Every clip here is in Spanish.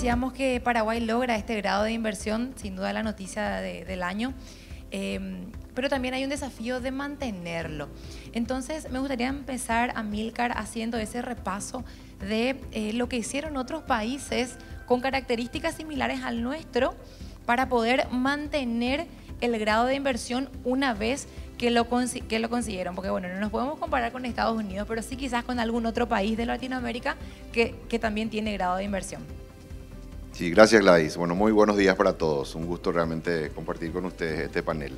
decíamos que Paraguay logra este grado de inversión, sin duda la noticia del año, pero también hay un desafío de mantenerlo. Entonces, me gustaría empezar, Amílcar, haciendo ese repaso de lo que hicieron otros países con características similares al nuestro para poder mantener el grado de inversión una vez que lo consiguieron. Porque bueno, no nos podemos comparar con Estados Unidos, pero sí quizás con algún otro país de Latinoamérica que también tiene grado de inversión. Sí, gracias Gladys. Bueno, muy buenos días para todos. Un gusto realmente compartir con ustedes este panel.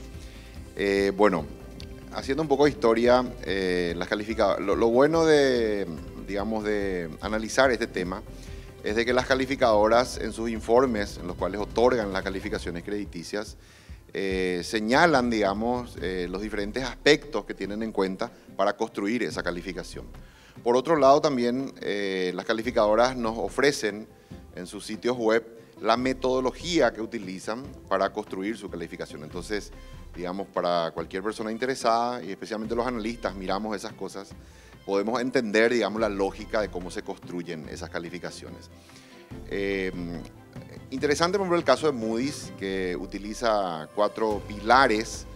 Bueno, haciendo un poco de historia, las calificadoras, lo bueno de, digamos, de analizar este tema es de que las calificadoras en sus informes, en los cuales otorgan las calificaciones crediticias, señalan, digamos, los diferentes aspectos que tienen en cuenta para construir esa calificación. Por otro lado, también las calificadoras nos ofrecen en sus sitios web la metodología que utilizan para construir su calificación. Entonces, digamos, para cualquier persona interesada, y especialmente los analistas, miramos esas cosas, podemos entender, digamos, la lógica de cómo se construyen esas calificaciones. Interesante, por ejemplo, el caso de Moody's, que utiliza 4 pilares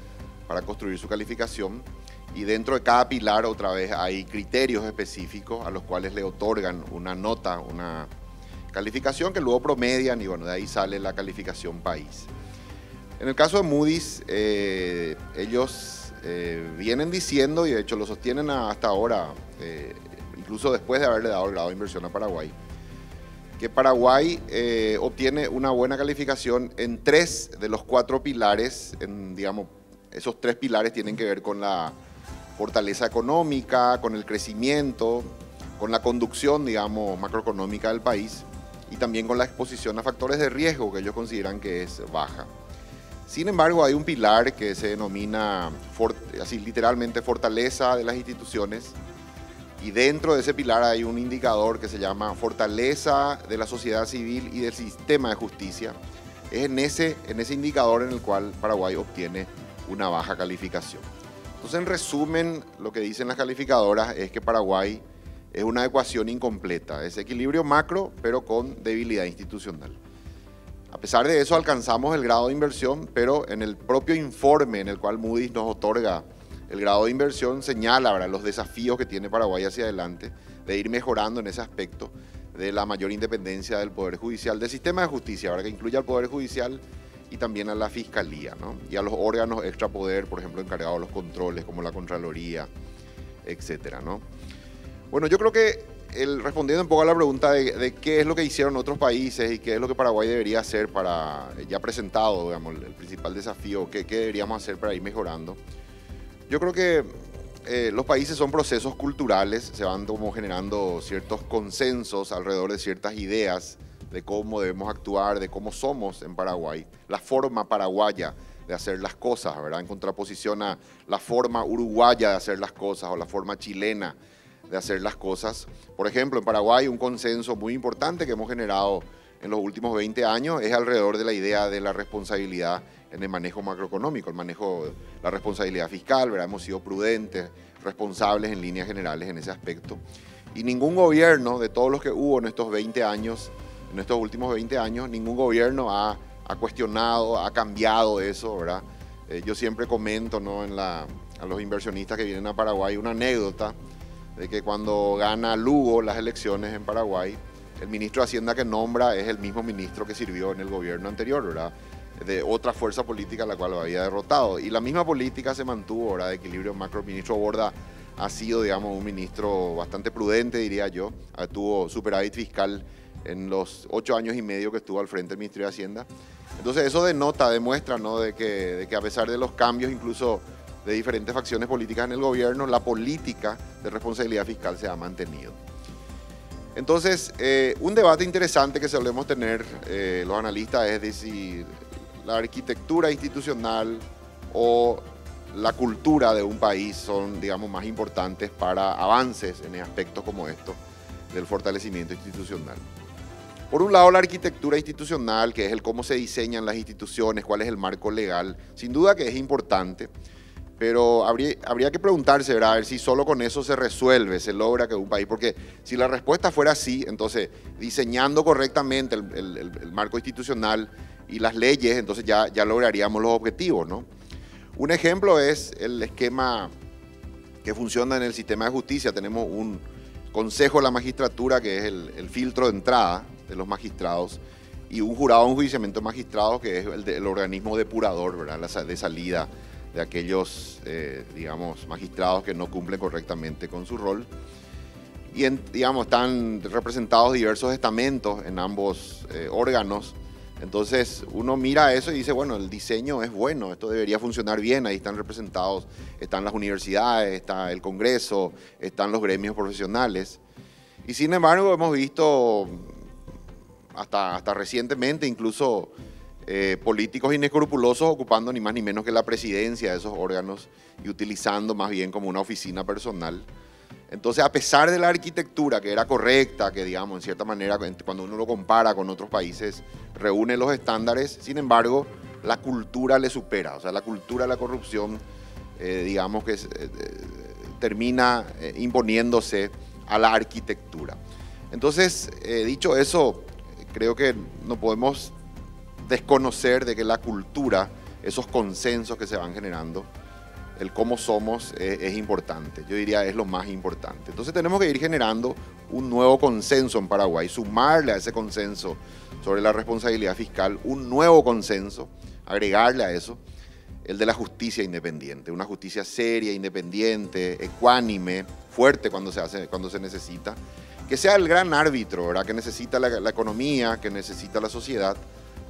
para construir su calificación, y dentro de cada pilar, otra vez, hay criterios específicos a los cuales le otorgan una nota, una calificación que luego promedian, y bueno, de ahí sale la calificación país. En el caso de Moody's, ellos vienen diciendo, y de hecho lo sostienen hasta ahora, incluso después de haberle dado el grado de inversión a Paraguay, que Paraguay obtiene una buena calificación en 3 de los 4 pilares. Digamos, esos 3 pilares tienen que ver con la fortaleza económica, con el crecimiento, con la conducción, digamos, macroeconómica del país, y también con la exposición a factores de riesgo que ellos consideran que es baja. Sin embargo, hay un pilar que se denomina, así literalmente, fortaleza de las instituciones, y dentro de ese pilar hay un indicador que se llama fortaleza de la sociedad civil y del sistema de justicia. Es en ese indicador en el cual Paraguay obtiene una baja calificación. Entonces, en resumen, lo que dicen las calificadoras es que Paraguay es una ecuación incompleta, es equilibrio macro, pero con debilidad institucional. A pesar de eso, alcanzamos el grado de inversión, pero en el propio informe en el cual Moody's nos otorga el grado de inversión, señala, ¿verdad?, los desafíos que tiene Paraguay hacia adelante, de ir mejorando en ese aspecto de la mayor independencia del Poder Judicial, del sistema de justicia, ¿verdad?, que incluye al Poder Judicial y también a la Fiscalía, ¿no?, y a los órganos extrapoder, por ejemplo, encargados de los controles, como la Contraloría, etcétera, ¿no? Bueno, yo creo que respondiendo un poco a la pregunta de qué es lo que hicieron otros países y qué es lo que Paraguay debería hacer para, ya presentado, digamos, el principal desafío, qué deberíamos hacer para ir mejorando. Yo creo que los países son procesos culturales, se van como generando ciertos consensos alrededor de ciertas ideas de cómo debemos actuar, de cómo somos en Paraguay, la forma paraguaya de hacer las cosas, ¿verdad?, en contraposición a la forma uruguaya de hacer las cosas o la forma chilena de hacer las cosas. Por ejemplo, en Paraguay un consenso muy importante que hemos generado en los últimos 20 años es alrededor de la idea de la responsabilidad en el manejo macroeconómico, el manejo de la responsabilidad fiscal, ¿verdad? Hemos sido prudentes, responsables en líneas generales en ese aspecto. Y ningún gobierno, de todos los que hubo en estos 20 años, en estos últimos 20 años, ningún gobierno ha cuestionado, ha cambiado eso, ¿verdad? Yo siempre comento, ¿no?, a los inversionistas que vienen a Paraguay una anécdota de que cuando gana Lugo las elecciones en Paraguay, el ministro de Hacienda que nombra es el mismo ministro que sirvió en el gobierno anterior, ¿verdad?, de otra fuerza política a la cual lo había derrotado. Y la misma política se mantuvo, ¿verdad?, de equilibrio macro. El ministro Borda ha sido, digamos, un ministro bastante prudente, diría yo. Tuvo superávit fiscal en los 8 años y medio que estuvo al frente del Ministerio de Hacienda. Entonces eso demuestra, ¿no?, de que a pesar de los cambios incluso de diferentes facciones políticas en el gobierno, la política de responsabilidad fiscal se ha mantenido. Entonces, un debate interesante que solemos tener los analistas es de si la arquitectura institucional o la cultura de un país son, digamos, más importantes para avances en aspectos como estos del fortalecimiento institucional. Por un lado, la arquitectura institucional, que es el cómo se diseñan las instituciones, cuál es el marco legal, sin duda que es importante, Pero habría que preguntarse, ¿verdad? A ver si solo con eso se resuelve, se logra que un país, porque si la respuesta fuera así, entonces diseñando correctamente el marco institucional y las leyes, entonces ya lograríamos los objetivos, ¿no? Un ejemplo es el esquema que funciona en el sistema de justicia. Tenemos un Consejo de la Magistratura, que es el filtro de entrada de los magistrados, y un jurado de enjuiciamiento de magistrados, que es el organismo depurador, ¿verdad? De salida de aquellos, digamos, magistrados que no cumplen correctamente con su rol. Y, digamos, están representados diversos estamentos en ambos órganos. Entonces, uno mira eso y dice, bueno, el diseño es bueno, esto debería funcionar bien, ahí están representados, están las universidades, está el Congreso, están los gremios profesionales. Y sin embargo, hemos visto hasta recientemente incluso políticos inescrupulosos ocupando ni más ni menos que la presidencia de esos órganos y utilizando más bien como una oficina personal. Entonces, a pesar de la arquitectura que era correcta, que digamos en cierta manera cuando uno lo compara con otros países reúne los estándares, sin embargo la cultura le supera, o sea, la cultura de la corrupción digamos que termina imponiéndose a la arquitectura. Entonces, dicho eso, creo que no podemos desconocer de que la cultura, esos consensos que se van generando, el cómo somos es importante, yo diría es lo más importante. Entonces tenemos que ir generando un nuevo consenso en Paraguay, sumarle a ese consenso sobre la responsabilidad fiscal, un nuevo consenso, agregarle a eso, el de la justicia independiente, una justicia seria, independiente, ecuánime, fuerte cuando se necesita, que sea el gran árbitro, ¿verdad? Que necesita la economía, que necesita la sociedad,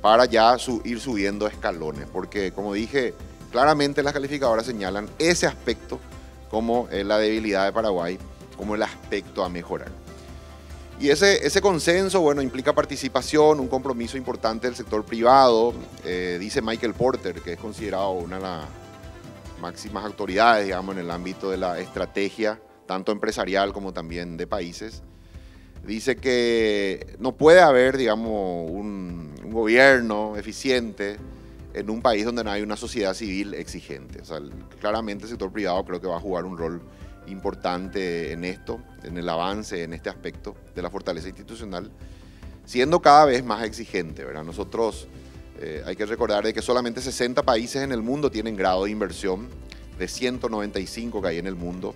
para ya ir subiendo escalones, porque como dije, claramente las calificadoras señalan ese aspecto como la debilidad de Paraguay, como el aspecto a mejorar. Y ese consenso, bueno, implica participación, un compromiso importante del sector privado. Dice Michael Porter, que es considerado una de las máximas autoridades, digamos, en el ámbito de la estrategia, tanto empresarial como también de países. Dice que no puede haber, digamos, un gobierno eficiente en un país donde no hay una sociedad civil exigente. O sea, claramente el sector privado creo que va a jugar un rol importante en esto, en el avance, en este aspecto de la fortaleza institucional, siendo cada vez más exigente, ¿verdad? Nosotros hay que recordar de que solamente 60 países en el mundo tienen grado de inversión, de 195 que hay en el mundo,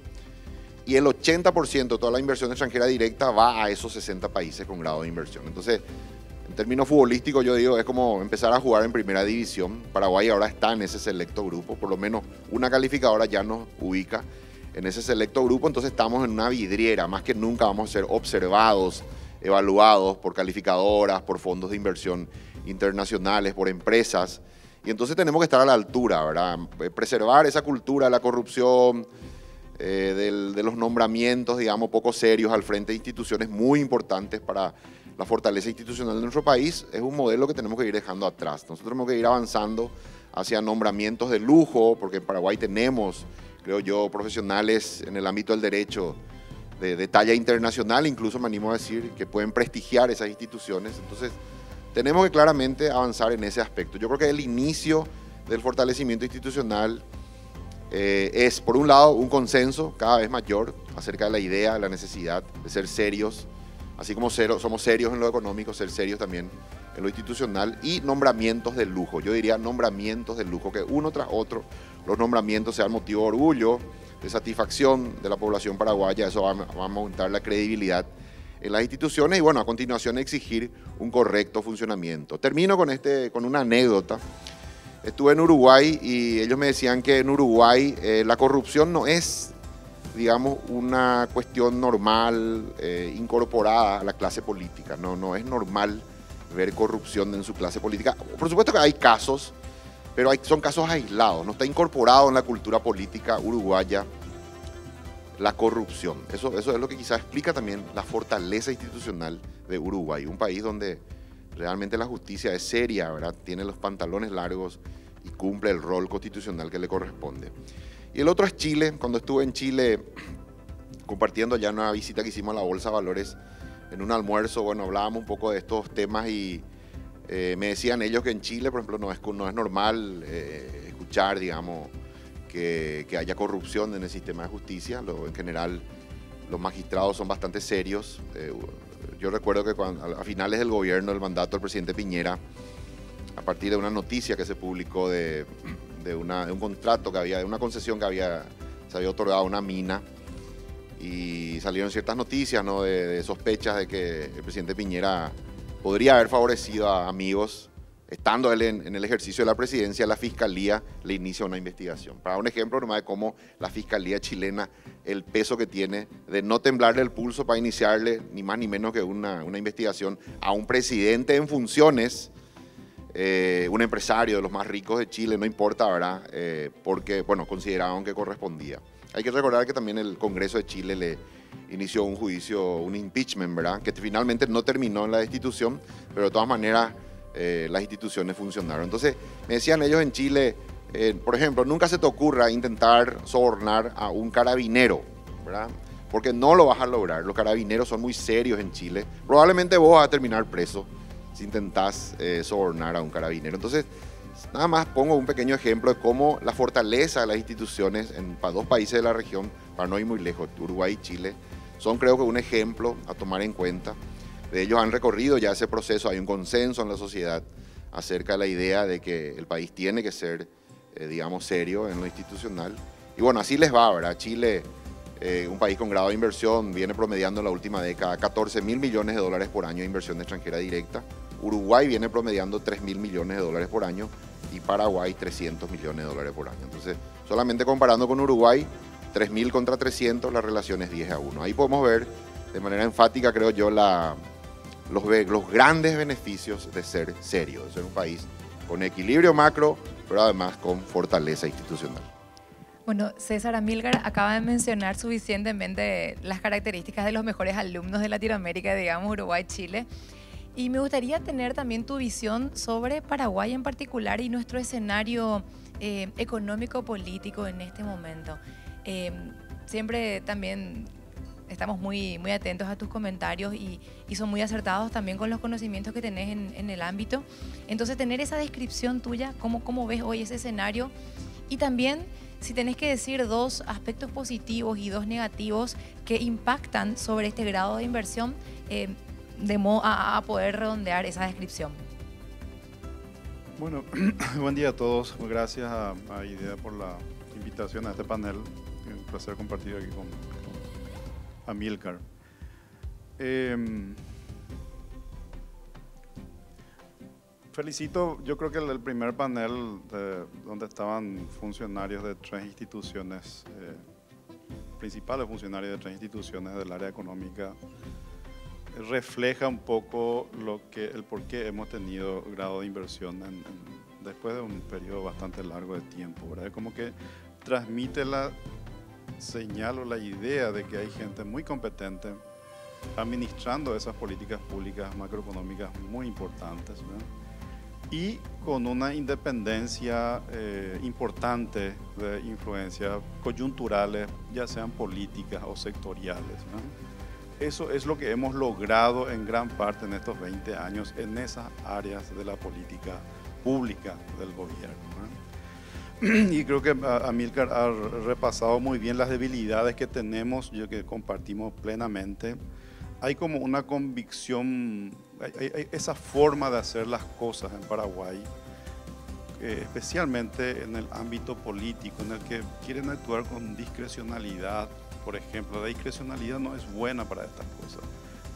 y el 80% de toda la inversión extranjera directa va a esos 60 países con grado de inversión. Entonces, en términos futbolísticos, yo digo, es como empezar a jugar en primera división. Paraguay ahora está en ese selecto grupo, por lo menos una calificadora ya nos ubica en ese selecto grupo, entonces estamos en una vidriera, más que nunca vamos a ser observados, evaluados por calificadoras, por fondos de inversión internacionales, por empresas, y entonces tenemos que estar a la altura, ¿verdad? Preservar esa cultura de la corrupción, de los nombramientos, digamos, poco serios al frente de instituciones muy importantes para la fortaleza institucional de nuestro país, es un modelo que tenemos que ir dejando atrás. Nosotros tenemos que ir avanzando hacia nombramientos de lujo, porque en Paraguay tenemos, creo yo, profesionales en el ámbito del derecho de talla internacional, incluso me animo a decir que pueden prestigiar esas instituciones. Entonces, tenemos que claramente avanzar en ese aspecto. Yo creo que el inicio del fortalecimiento institucional es, por un lado, un consenso cada vez mayor acerca de la idea, la necesidad de ser serios, así como somos serios en lo económico, ser serios también en lo institucional, y nombramientos de lujo. Yo diría nombramientos de lujo, que uno tras otro los nombramientos sean motivo de orgullo, de satisfacción de la población paraguaya. Eso va a aumentar la credibilidad en las instituciones y, bueno, a continuación exigir un correcto funcionamiento. Termino con una anécdota. Estuve en Uruguay y ellos me decían que en Uruguay la corrupción no es, digamos, una cuestión normal, incorporada a la clase política. No es normal ver corrupción en su clase política. Por supuesto que hay casos, pero son casos aislados. No está incorporado en la cultura política uruguaya la corrupción. Eso es lo que quizás explica también la fortaleza institucional de Uruguay, un país donde realmente la justicia es seria, ¿verdad? Tiene los pantalones largos y cumple el rol constitucional que le corresponde. Y el otro es Chile. Cuando estuve en Chile compartiendo ya una visita que hicimos a la Bolsa de Valores, en un almuerzo, bueno, hablábamos un poco de estos temas y me decían ellos que en Chile, por ejemplo, no es normal escuchar, digamos, que haya corrupción en el sistema de justicia. En general, los magistrados son bastante serios. Yo recuerdo que a finales del gobierno, del mandato del presidente Piñera, a partir de una noticia que se publicó de un contrato que había, de una concesión que se había otorgado a una mina, y salieron ciertas noticias, ¿no?, de sospechas de que el presidente Piñera podría haber favorecido a amigos. Estando él en el ejercicio de la presidencia, la Fiscalía le inicia una investigación. Para un ejemplo nomás de cómo la Fiscalía chilena, el peso que tiene de no temblarle el pulso para iniciarle ni más ni menos que una investigación a un presidente en funciones, un empresario de los más ricos de Chile, no importa, ¿verdad? Porque, bueno, consideraron que correspondía. Hay que recordar que también el Congreso de Chile le inició un juicio, un impeachment, ¿verdad?, que finalmente no terminó en la destitución, pero de todas maneras las instituciones funcionaron. Entonces, me decían ellos en Chile, por ejemplo, nunca se te ocurra intentar sobornar a un carabinero, ¿verdad?, porque no lo vas a lograr. Los carabineros son muy serios en Chile. Probablemente vos vas a terminar preso si intentás sobornar a un carabinero. Entonces, nada más pongo un pequeño ejemplo de cómo la fortaleza de las instituciones para dos países de la región, para no ir muy lejos, Uruguay y Chile, son, creo que, un ejemplo a tomar en cuenta. De ellos han recorrido ya ese proceso, hay un consenso en la sociedad acerca de la idea de que el país tiene que ser, digamos, serio en lo institucional. Y bueno, así les va, ¿verdad? Chile, un país con grado de inversión, viene promediando en la última década 14.000 millones de dólares por año de inversión extranjera directa. Uruguay viene promediando 3.000 millones de dólares por año y Paraguay 300 millones de dólares por año. Entonces, solamente comparando con Uruguay, 3.000 contra 300, la relación es 10-1. Ahí podemos ver de manera enfática, creo yo, los grandes beneficios de ser serio, de ser un país con equilibrio macro, pero además con fortaleza institucional. Bueno, César Amílcar acaba de mencionar suficientemente las características de los mejores alumnos de Latinoamérica, digamos, Uruguay, Chile. Y me gustaría tener también tu visión sobre Paraguay en particular y nuestro escenario económico-político en este momento. Siempre también estamos muy atentos a tus comentarios y son muy acertados también con los conocimientos que tenés en el ámbito. Entonces, tener esa descripción tuya, cómo ves hoy ese escenario, y también si tenés que decir dos aspectos positivos y dos negativos que impactan sobre este grado de inversión, de modo a poder redondear esa descripción. Bueno, buen día a todos. Gracias a IDEA por la invitación a este panel. Es un placer compartir aquí con Amílcar. Felicito, yo creo que el primer panel donde estaban funcionarios de tres instituciones, principales funcionarios de tres instituciones del área económica, refleja un poco el por qué hemos tenido grado de inversión después de un periodo bastante largo de tiempo, ¿verdad? Como que transmite la señal o la idea de que hay gente muy competente administrando esas políticas públicas macroeconómicas muy importantes, ¿verdad?, y con una independencia importante de influencias coyunturales, ya sean políticas o sectoriales, ¿no? Eso es lo que hemos logrado en gran parte en estos 20 años en esas áreas de la política pública del gobierno, ¿no? Y creo que Amílcar ha repasado muy bien las debilidades que tenemos, yo que compartimos plenamente. Hay como una convicción, hay esa forma de hacer las cosas en Paraguay, especialmente en el ámbito político, en el que quieren actuar con discrecionalidad. Por ejemplo, la discrecionalidad no es buena para estas cosas.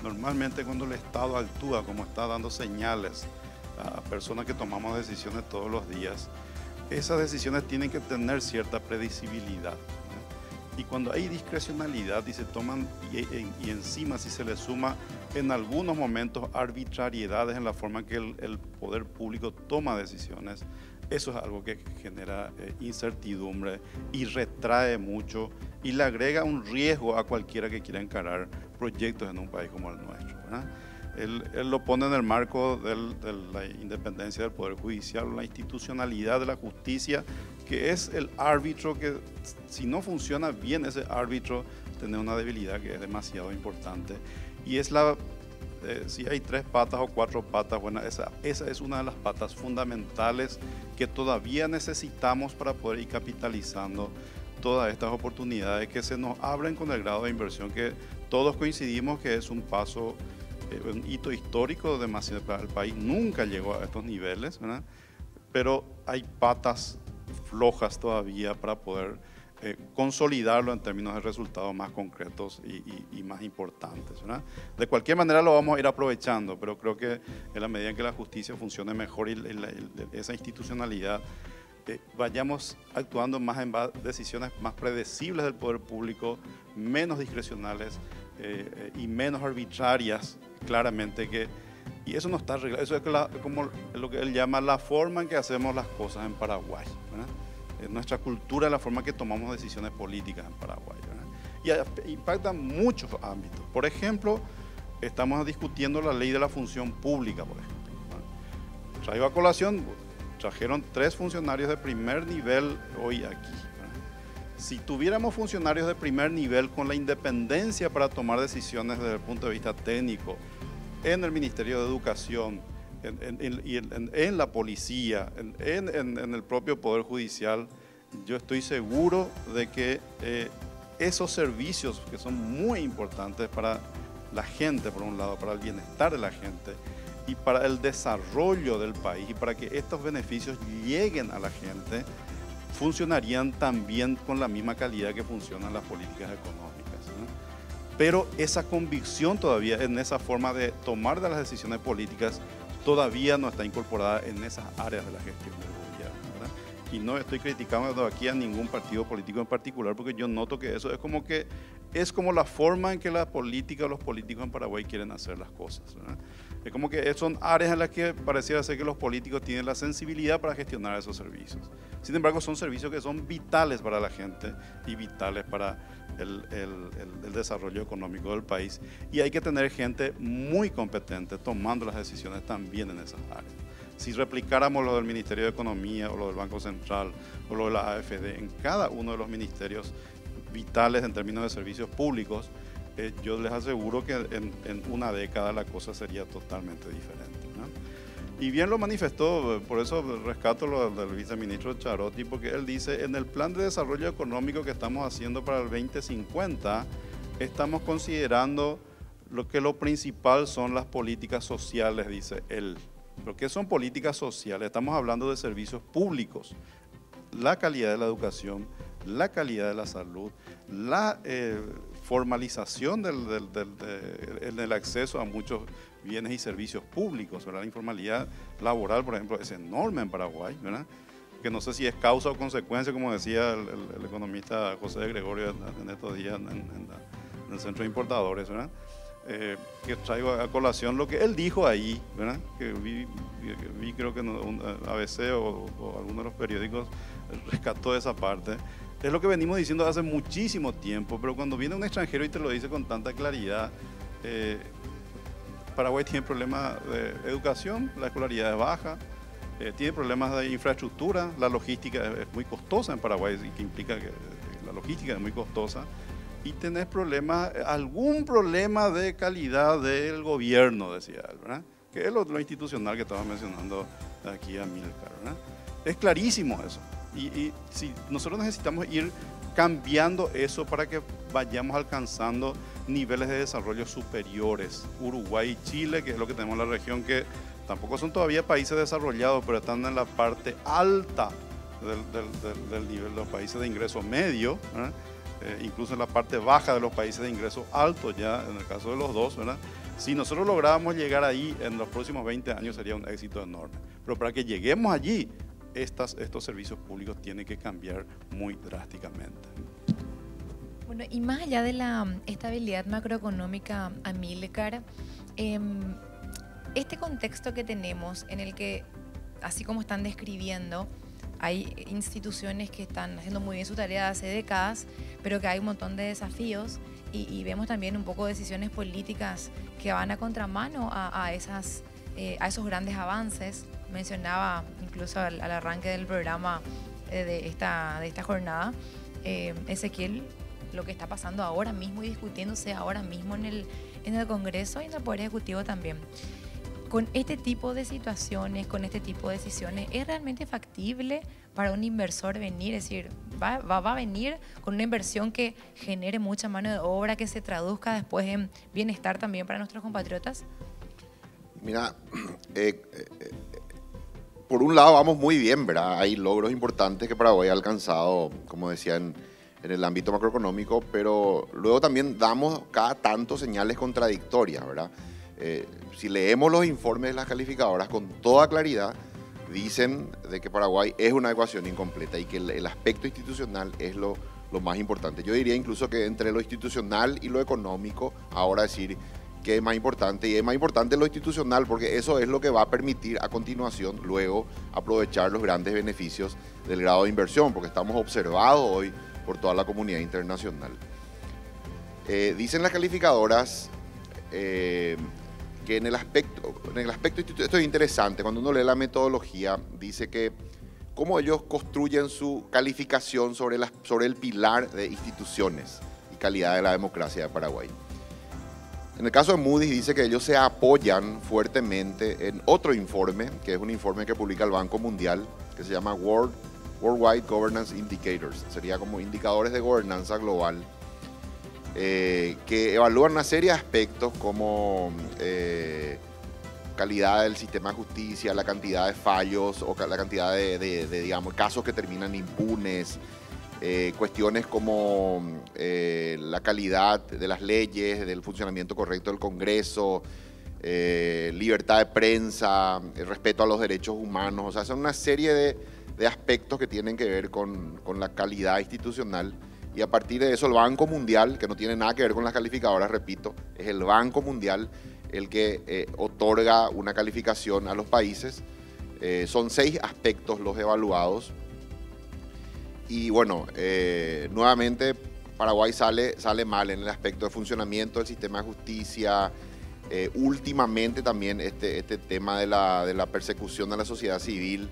Normalmente cuando el Estado actúa como está dando señales a personas que tomamos decisiones todos los días, esas decisiones tienen que tener cierta predecibilidad, ¿no? Y cuando hay discrecionalidad y se toman, y encima si se le suma en algunos momentos arbitrariedades en la forma que el poder público toma decisiones, eso es algo que genera incertidumbre y retrae mucho y le agrega un riesgo a cualquiera que quiera encarar proyectos en un país como el nuestro, ¿verdad? Él lo pone en el marco de la independencia del Poder Judicial, la institucionalidad de la justicia, que es el árbitro que, si no funciona bien ese árbitro, tiene una debilidad que es demasiado importante. Y es la si hay 3 patas o 4 patas, bueno, esa es una de las patas fundamentales que todavía necesitamos para poder ir capitalizando todas estas oportunidades que se nos abren con el grado de inversión que todos coincidimos que es un paso, un hito histórico demasiado para el país. Nunca llegó a estos niveles, ¿verdad? Pero hay patas flojas todavía para poder consolidarlo en términos de resultados más concretos y más importantes, ¿verdad? De cualquier manera lo vamos a ir aprovechando, pero creo que en la medida en que la justicia funcione mejor y esa institucionalidad, vayamos actuando más en decisiones más predecibles del poder público, menos discrecionales y menos arbitrarias, claramente y eso no está arreglado. Eso es como lo que él llama la forma en que hacemos las cosas en Paraguay, ¿verdad? Nuestra cultura, la forma que tomamos decisiones políticas en Paraguay, ¿verdad? Y impacta muchos ámbitos. Por ejemplo, estamos discutiendo la ley de la función pública, por ejemplo, ¿verdad? Traigo a colación, trajeron 3 funcionarios de primer nivel hoy aquí, ¿verdad? Si tuviéramos funcionarios de primer nivel con la independencia para tomar decisiones desde el punto de vista técnico, en el Ministerio de Educación, en la policía, en el propio Poder Judicial, yo estoy seguro de que esos servicios que son muy importantes para la gente, por un lado, para el bienestar de la gente y para el desarrollo del país y para que estos beneficios lleguen a la gente, funcionarían también con la misma calidad que funcionan las políticas económicas, ¿no? Pero esa convicción todavía en esa forma de tomar de las decisiones políticas todavía no está incorporada en esas áreas de la gestión del gobierno, ¿verdad? Y no estoy criticando aquí a ningún partido político en particular, porque yo noto que eso es como la forma en que la política o los políticos en Paraguay quieren hacer las cosas, ¿verdad? Es como que son áreas en las que pareciera ser que los políticos tienen la sensibilidad para gestionar esos servicios. Sin embargo, son servicios que son vitales para la gente y vitales para el desarrollo económico del país. Y hay que tener gente muy competente tomando las decisiones también en esas áreas. Si replicáramos lo del Ministerio de Economía o lo del Banco Central o lo de la AFD en cada uno de los ministerios vitales en términos de servicios públicos, yo les aseguro que en una década la cosa sería totalmente diferente, ¿no? Y bien lo manifestó, por eso rescato lo del viceministro Charotti, porque él dice, en el plan de desarrollo económico que estamos haciendo para el 2050, estamos considerando lo principal son las políticas sociales, dice él. ¿Pero qué son políticas sociales? Estamos hablando de servicios públicos, la calidad de la educación, la calidad de la salud, la formalización del acceso a muchos bienes y servicios públicos, ¿verdad? La informalidad laboral, por ejemplo, es enorme en Paraguay, ¿verdad? Que no sé si es causa o consecuencia, como decía el economista José de Gregorio en estos días en el Centro de Importadores, ¿verdad? Que traigo a colación lo que él dijo ahí, ¿verdad? Que vi creo que ABC o alguno de los periódicos rescató esa parte. Es lo que venimos diciendo hace muchísimo tiempo, pero cuando viene un extranjero y te lo dice con tanta claridad, Paraguay tiene problemas de educación, la escolaridad es baja, tiene problemas de infraestructura, la logística es muy costosa en Paraguay, que implica que la logística es muy costosa, y tenés algún problema de calidad del gobierno, decía él, ¿verdad? Que es lo institucional que estaba mencionando aquí a Amílcar, ¿verdad? Es clarísimo eso. Y si nosotros necesitamos ir cambiando eso para que vayamos alcanzando niveles de desarrollo superiores. Uruguay y Chile, que es lo que tenemos en la región, que tampoco son todavía países desarrollados, pero están en la parte alta del nivel de los países de ingreso medio, ¿verdad? Incluso en la parte baja de los países de ingreso alto, ya en el caso de los dos, ¿verdad? Si nosotros lográbamos llegar ahí en los próximos 20 años sería un éxito enorme. Pero para que lleguemos allí, estos servicios públicos tienen que cambiar muy drásticamente. Bueno, y más allá de la estabilidad macroeconómica, Amílcar, este contexto que tenemos en el que, así como están describiendo, hay instituciones que están haciendo muy bien su tarea hace décadas, pero que hay un montón de desafíos y vemos también un poco decisiones políticas que van a contramano a esos grandes avances. Mencionaba incluso al arranque del programa de esta jornada, Ezequiel lo que está pasando ahora mismo y discutiéndose ahora mismo en el Congreso y en el Poder Ejecutivo también. Con este tipo de situaciones, con este tipo de decisiones, ¿es realmente factible para un inversor venir? Es decir, ¿va a venir con una inversión que genere mucha mano de obra, que se traduzca después en bienestar también para nuestros compatriotas? Mira, por un lado vamos muy bien, ¿verdad? Hay logros importantes que Paraguay ha alcanzado, como decía, en el ámbito macroeconómico, pero luego también damos cada tanto señales contradictorias, ¿verdad? Si leemos los informes de las calificadoras con toda claridad, dicen de que Paraguay es una ecuación incompleta y que el aspecto institucional es lo más importante. Yo diría incluso que entre lo institucional y lo económico, ahora decir que es más importante, y es más importante lo institucional porque eso es lo que va a permitir a continuación luego aprovechar los grandes beneficios del grado de inversión, porque estamos observados hoy por toda la comunidad internacional. Dicen las calificadoras que en el aspecto esto es interesante, cuando uno lee la metodología, dice que cómo ellos construyen su calificación sobre el pilar de instituciones y calidad de la democracia de Paraguay. En el caso de Moody's dice que ellos se apoyan fuertemente en otro informe, que es un informe que publica el Banco Mundial, que se llama Worldwide Governance Indicators, sería como indicadores de gobernanza global, que evalúan una serie de aspectos como calidad del sistema de justicia, la cantidad de fallos o la cantidad de digamos, casos que terminan impunes, cuestiones como la calidad de las leyes, del funcionamiento correcto del Congreso, libertad de prensa, el respeto a los derechos humanos. O sea, son una serie de aspectos que tienen que ver con la calidad institucional. Y a partir de eso el Banco Mundial, que no tiene nada que ver con las calificadoras, repito, es el Banco Mundial el que otorga una calificación a los países. Son 6 aspectos los evaluados. Y bueno, nuevamente Paraguay sale mal en el aspecto de funcionamiento del sistema de justicia. Últimamente también este tema de la persecución a la sociedad civil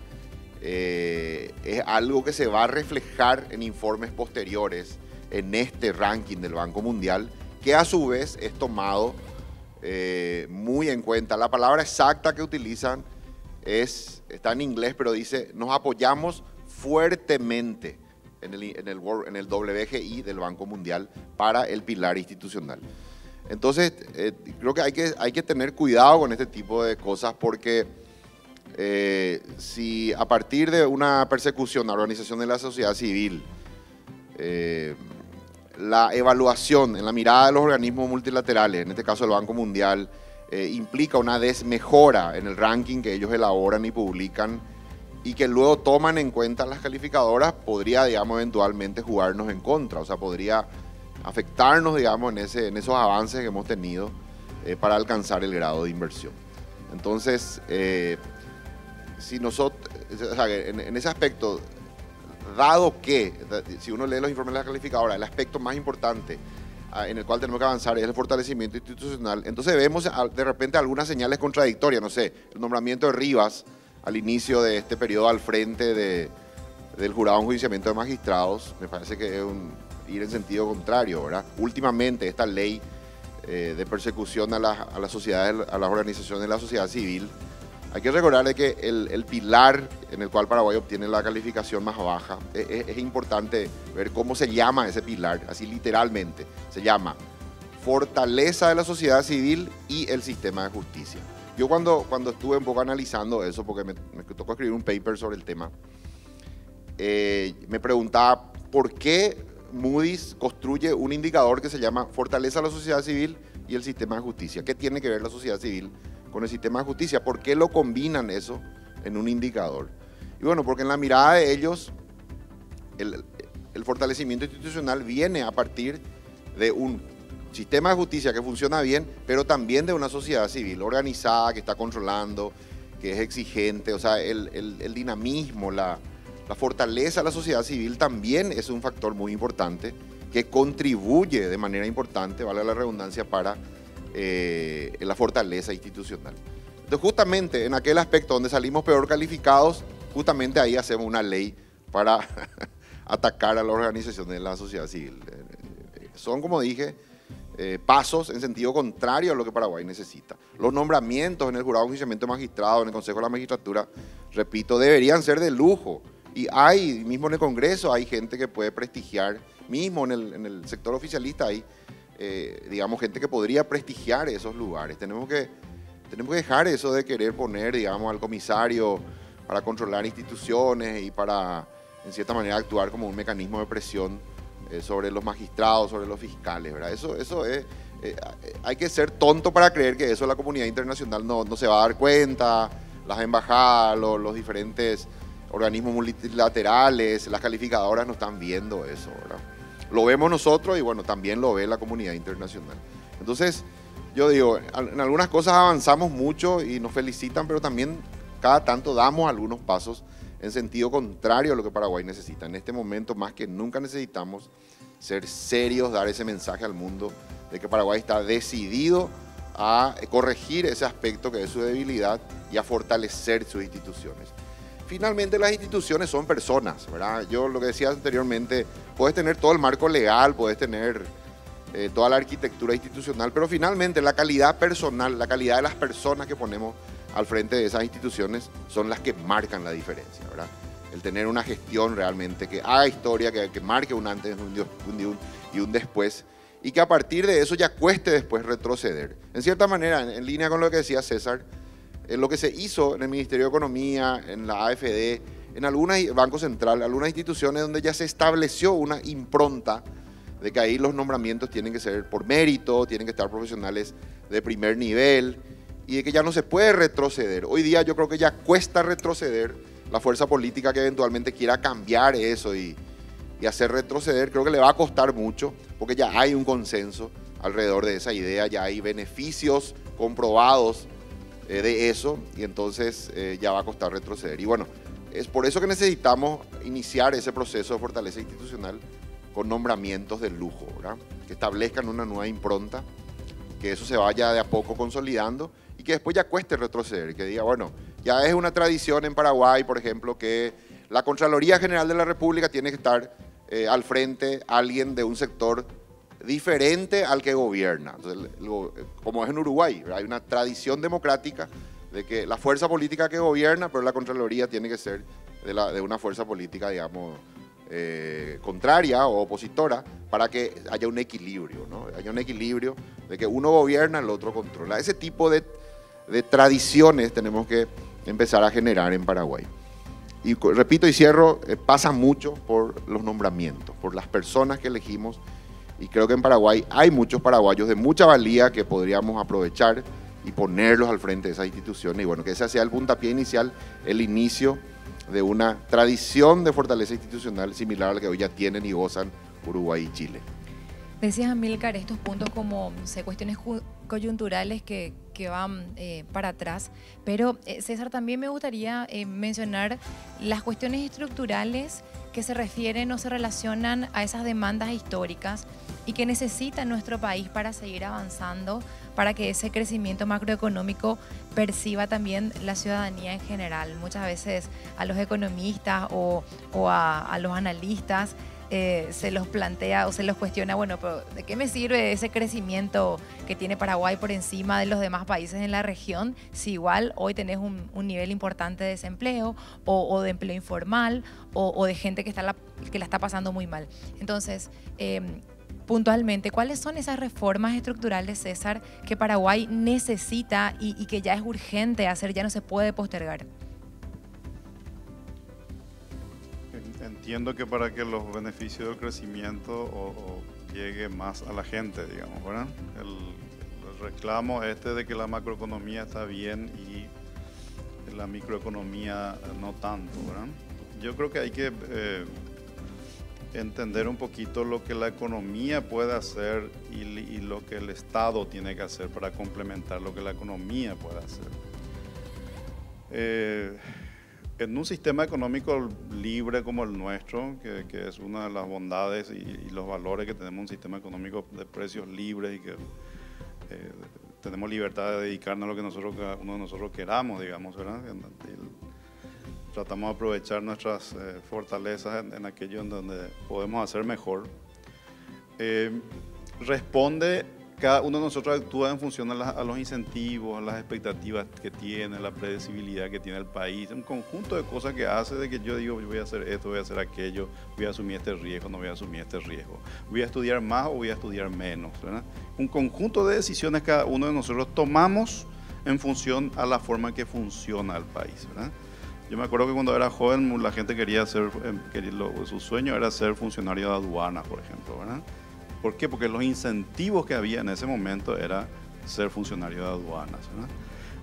es algo que se va a reflejar en informes posteriores en este ranking del Banco Mundial, que a su vez es tomado muy en cuenta. La palabra exacta que utilizan está en inglés, pero dice: nos apoyamos fuertemente en el WGI del Banco Mundial para el pilar institucional. Entonces, creo que hay que tener cuidado con este tipo de cosas, porque si a partir de una persecución a la organización de la sociedad civil, la evaluación en la mirada de los organismos multilaterales, en este caso el Banco Mundial, implica una desmejora en el ranking que ellos elaboran y publican, y que luego toman en cuenta las calificadoras, podría, digamos, eventualmente jugarnos en contra. O sea, podría afectarnos, digamos, en esos avances que hemos tenido para alcanzar el grado de inversión. Entonces, si nosotros, o sea, en ese aspecto, dado que, si uno lee los informes de la calificadora, el aspecto más importante en el cual tenemos que avanzar es el fortalecimiento institucional, entonces vemos de repente algunas señales contradictorias. No sé, el nombramiento de Rivas al inicio de este periodo al frente del jurado de enjuiciamiento de magistrados, me parece que es ir en sentido contrario, ¿verdad? Últimamente esta ley de persecución a las sociedades, a las organizaciones de la sociedad civil, hay que recordarle que el pilar en el cual Paraguay obtiene la calificación más baja, es importante ver cómo se llama ese pilar, así literalmente, se llama fortaleza de la sociedad civil y el sistema de justicia. Yo cuando estuve un poco analizando eso, porque me tocó escribir un paper sobre el tema, me preguntaba por qué Moody's construye un indicador que se llama fortaleza de la sociedad civil y el sistema de justicia. ¿Qué tiene que ver la sociedad civil con el sistema de justicia? ¿Por qué lo combinan eso en un indicador? Y bueno, porque en la mirada de ellos, el fortalecimiento institucional viene a partir de un sistema de justicia que funciona bien, pero también de una sociedad civil organizada, que está controlando, que es exigente. O sea, el dinamismo, la fortaleza de la sociedad civil también es un factor muy importante que contribuye de manera importante, vale la redundancia, para la fortaleza institucional. Entonces, justamente en aquel aspecto donde salimos peor calificados, justamente ahí hacemos una ley para atacar a las organizaciones de la sociedad civil. Son, como dije, pasos en sentido contrario a lo que Paraguay necesita. Los nombramientos en el jurado de enjuiciamiento de magistrados, en el Consejo de la Magistratura, repito, deberían ser de lujo. Y hay, mismo en el Congreso, hay gente que puede prestigiar, mismo en el sector oficialista hay, digamos, gente que podría prestigiar esos lugares. Tenemos que dejar eso de querer poner, digamos, al comisario para controlar instituciones y para, en cierta manera, actuar como un mecanismo de presión sobre los magistrados, sobre los fiscales, ¿verdad? Eso es, hay que ser tonto para creer que eso la comunidad internacional no se va a dar cuenta, las embajadas, los diferentes organismos multilaterales, las calificadoras no están viendo eso, ¿verdad? Lo vemos nosotros y bueno, también lo ve la comunidad internacional. Entonces, yo digo, en algunas cosas avanzamos mucho y nos felicitan, pero también cada tanto damos algunos pasos en sentido contrario a lo que Paraguay necesita. En este momento, más que nunca, necesitamos ser serios, dar ese mensaje al mundo de que Paraguay está decidido a corregir ese aspecto que es su debilidad y a fortalecer sus instituciones. Finalmente, las instituciones son personas, ¿verdad? Yo lo que decía anteriormente, puedes tener todo el marco legal, puedes tener toda la arquitectura institucional, pero finalmente la calidad personal, la calidad de las personas que ponemos al frente de esas instituciones son las que marcan la diferencia, ¿verdad? El tener una gestión realmente que haga historia, que marque un antes y un después, y que a partir de eso ya cueste después retroceder. En cierta manera, en línea con lo que decía César, lo que se hizo en el Ministerio de Economía, en la AFD, en algunos bancos centrales, algunas instituciones donde ya se estableció una impronta de que ahí los nombramientos tienen que ser por mérito, tienen que estar profesionales de primer nivel y de que ya no se puede retroceder. Hoy día yo creo que ya cuesta retroceder. La fuerza política que eventualmente quiera cambiar eso y hacer retroceder, creo que le va a costar mucho porque ya hay un consenso alrededor de esa idea, ya hay beneficios comprobados de eso y entonces ya va a costar retroceder. Y bueno, es por eso que necesitamos iniciar ese proceso de fortaleza institucional con nombramientos de lujo, ¿verdad? Que establezcan una nueva impronta, que eso se vaya de a poco consolidando y que después ya cueste retroceder, que diga, bueno, ya es una tradición en Paraguay, por ejemplo, que la Contraloría General de la República tiene que estar al frente alguien de un sector diferente al que gobierna. Entonces, como es en Uruguay, ¿verdad? Hay una tradición democrática de que la fuerza política que gobierna, pero la Contraloría tiene que ser de una fuerza política, digamos, contraria o opositora, para que haya un equilibrio, ¿no? Haya un equilibrio de que uno gobierna, el otro controla. Ese tipo de tradiciones tenemos que empezar a generar en Paraguay. Y repito y cierro, pasa mucho por los nombramientos, por las personas que elegimos, y creo que en Paraguay hay muchos paraguayos de mucha valía que podríamos aprovechar y ponerlos al frente de esas instituciones, y bueno, que ese sea el puntapié inicial, el inicio de una tradición de fortaleza institucional similar a la que hoy ya tienen y gozan Uruguay y Chile. Decías, Amílcar, estos puntos como, no sé, cuestiones coyunturales que van para atrás, pero César, también me gustaría mencionar las cuestiones estructurales que se refieren o se relacionan a esas demandas históricas y que necesita nuestro país para seguir avanzando, para que ese crecimiento macroeconómico perciba también la ciudadanía en general. Muchas veces a los economistas o a los analistas se los plantea o se los cuestiona, bueno, pero ¿de qué me sirve ese crecimiento que tiene Paraguay por encima de los demás países en la región si igual hoy tenés un nivel importante de desempleo o de empleo informal o de gente que la está pasando muy mal? Entonces, puntualmente, ¿cuáles son esas reformas estructurales, César, que Paraguay necesita y que ya es urgente hacer, ya no se puede postergar? Entiendo que para que los beneficios del crecimiento llegue más a la gente, digamos, ¿verdad? El reclamo de que la macroeconomía está bien y la microeconomía no tanto, ¿verdad? Yo creo que hay que entender un poquito lo que la economía puede hacer y lo que el Estado tiene que hacer para complementar lo que la economía puede hacer. En un sistema económico libre como el nuestro, que es una de las bondades y los valores que tenemos, un sistema económico de precios libres y que tenemos libertad de dedicarnos a lo que uno de nosotros queramos, digamos, ¿verdad? Tratamos de aprovechar nuestras fortalezas en aquello en donde podemos hacer mejor. responde, cada uno de nosotros actúa en función a los incentivos, a las expectativas que tiene, la predecibilidad que tiene el país, un conjunto de cosas que hace de que yo digo, voy a hacer esto, voy a hacer aquello, voy a asumir este riesgo, no voy a asumir este riesgo, voy a estudiar más o voy a estudiar menos, ¿verdad? Un conjunto de decisiones cada uno de nosotros tomamos en función a la forma que funciona el país, ¿verdad? Yo me acuerdo que cuando era joven la gente quería ser, su sueño era ser funcionario de aduanas, por ejemplo, ¿verdad? ¿Por qué? Porque los incentivos que había en ese momento era ser funcionario de aduanas,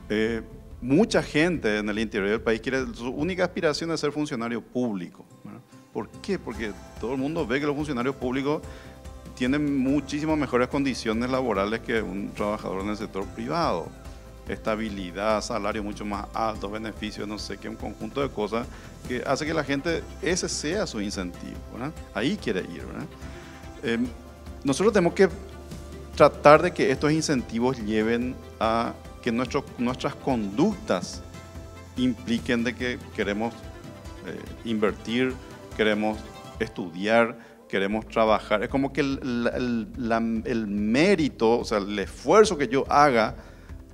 ¿verdad? Mucha gente en el interior del país su única aspiración es ser funcionario público, ¿verdad? ¿Por qué? Porque todo el mundo ve que los funcionarios públicos tienen muchísimas mejores condiciones laborales que un trabajador en el sector privado. Estabilidad, salario mucho más alto, beneficios, no sé qué, un conjunto de cosas que hace que la gente, ese sea su incentivo, ¿verdad? Ahí quiere ir, ¿verdad? Nosotros tenemos que tratar de que estos incentivos lleven a que nuestras conductas impliquen de que queremos invertir, queremos estudiar, queremos trabajar. Es como que el mérito, o sea, el esfuerzo que yo haga